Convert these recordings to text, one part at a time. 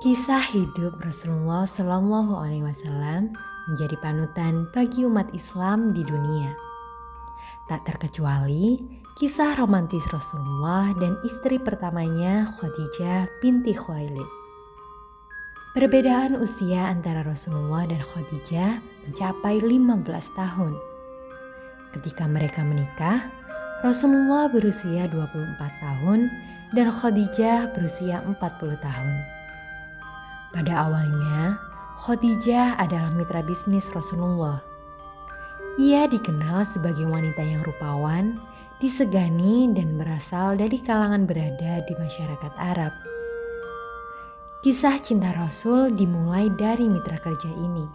Kisah hidup Rasulullah Shallallahu Alaihi Wasallam menjadi panutan bagi umat Islam di dunia. Tak terkecuali kisah romantis Rasulullah dan istri pertamanya Khadijah binti Khuwailid. Perbedaan usia antara Rasulullah dan Khadijah mencapai 15 tahun. Ketika mereka menikah, Rasulullah berusia 24 tahun dan Khadijah berusia 40 tahun. Pada awalnya, Khadijah adalah mitra bisnis Rasulullah. Ia dikenal sebagai wanita yang rupawan, disegani dan berasal dari kalangan berada di masyarakat Arab. Kisah cinta Rasul dimulai dari mitra kerja ini.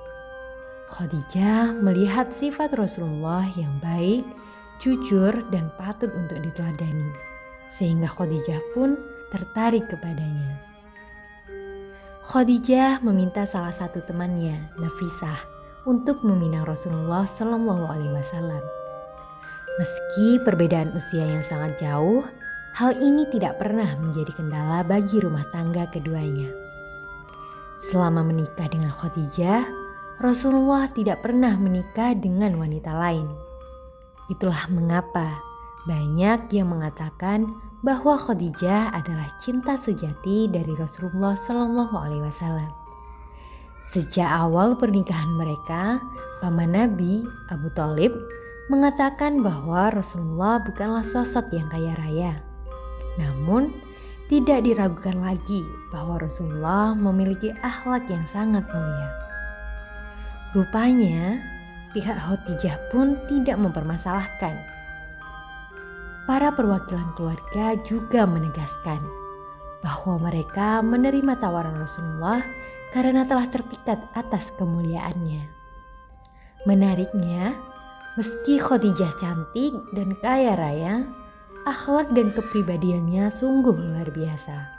Khadijah melihat sifat Rasulullah yang baik, jujur dan patut untuk diteladani, sehingga Khadijah pun tertarik kepadanya. Khadijah meminta salah satu temannya, Nafisah, untuk meminang Rasulullah Shallallahu Alaihi Wasallam. Meski perbedaan usia yang sangat jauh, hal ini tidak pernah menjadi kendala bagi rumah tangga keduanya. Selama menikah dengan Khadijah, Rasulullah tidak pernah menikah dengan wanita lain. Itulah mengapa banyak yang mengatakan bahwa Khadijah adalah cinta sejati dari Rasulullah Shallallahu Alaihi Wasallam. Sejak awal pernikahan mereka, paman Nabi Abu Thalib mengatakan bahwa Rasulullah bukanlah sosok yang kaya raya. Namun, tidak diragukan lagi bahwa Rasulullah memiliki akhlak yang sangat mulia. Rupanya, pihak Khadijah pun tidak mempermasalahkan. Para perwakilan keluarga juga menegaskan bahwa mereka menerima tawaran Rasulullah karena telah terpikat atas kemuliaannya. Menariknya, meski Khadijah cantik dan kaya raya, akhlak dan kepribadiannya sungguh luar biasa.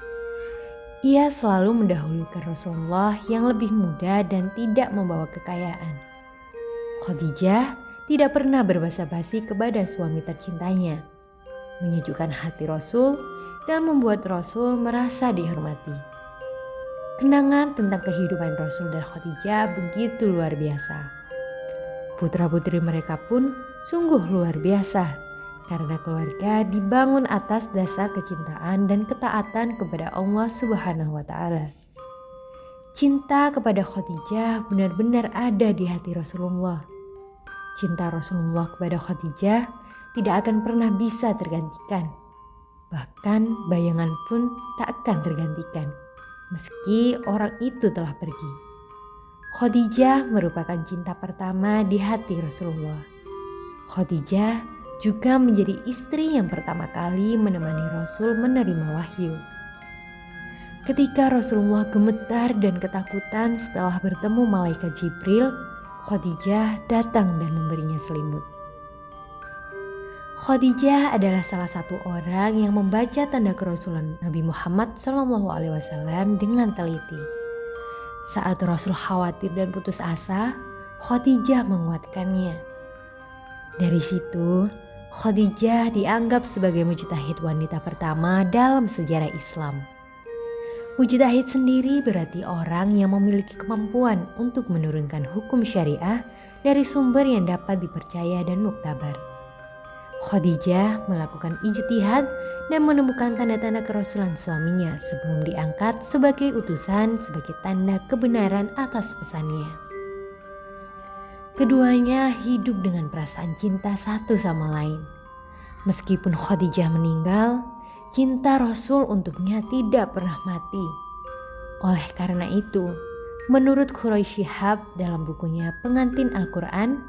Ia selalu mendahulukan Rasulullah yang lebih muda dan tidak membawa kekayaan. Khadijah tidak pernah berbasa-basi kepada suami tercintanya, menyejukkan hati Rasul dan membuat Rasul merasa dihormati. Kenangan tentang kehidupan Rasul dan Khadijah begitu luar biasa. Putra-putri mereka pun sungguh luar biasa karena keluarga dibangun atas dasar kecintaan dan ketaatan kepada Allah Subhanahu wa Ta'ala. Cinta kepada Khadijah benar-benar ada di hati Rasulullah. Cinta Rasulullah kepada Khadijah tidak akan pernah bisa tergantikan. Bahkan bayangan pun tak akan tergantikan meski orang itu telah pergi. Khadijah merupakan cinta pertama di hati Rasulullah. Khadijah juga menjadi istri yang pertama kali menemani Rasul menerima wahyu. Ketika Rasulullah gemetar dan ketakutan setelah bertemu malaikat Jibril, Khadijah datang dan memberinya selimut. Khadijah adalah salah satu orang yang membaca tanda kerasulan Nabi Muhammad SAW dengan teliti. Saat Rasul khawatir dan putus asa, Khadijah menguatkannya. Dari situ, Khadijah dianggap sebagai mujtahid wanita pertama dalam sejarah Islam. Mujtahid sendiri berarti orang yang memiliki kemampuan untuk menurunkan hukum syariah dari sumber yang dapat dipercaya dan muktabar. Khadijah melakukan ijtihad dan menemukan tanda-tanda kerasulan suaminya sebelum diangkat sebagai utusan sebagai tanda kebenaran atas pesannya. Keduanya hidup dengan perasaan cinta satu sama lain. Meskipun Khadijah meninggal, cinta Rasul untuknya tidak pernah mati. Oleh karena itu, menurut Quraisy Shihab dalam bukunya Pengantin Al-Quran,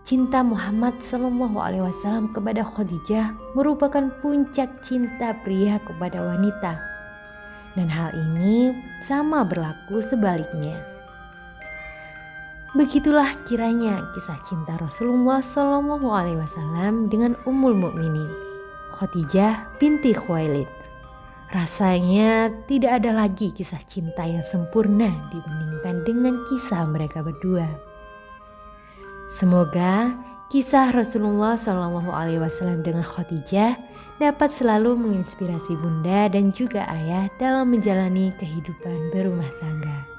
cinta Muhammad SAW kepada Khadijah merupakan puncak cinta pria kepada wanita. Dan hal ini sama berlaku sebaliknya. Begitulah kiranya kisah cinta Rasulullah SAW dengan Ummul Mukminin, Khadijah binti Khuwailid. Rasanya tidak ada lagi kisah cinta yang sempurna dibandingkan dengan kisah mereka berdua. Semoga Kisah Rasulullah SAW dengan Khadijah dapat selalu menginspirasi bunda dan juga ayah dalam menjalani kehidupan berumah tangga.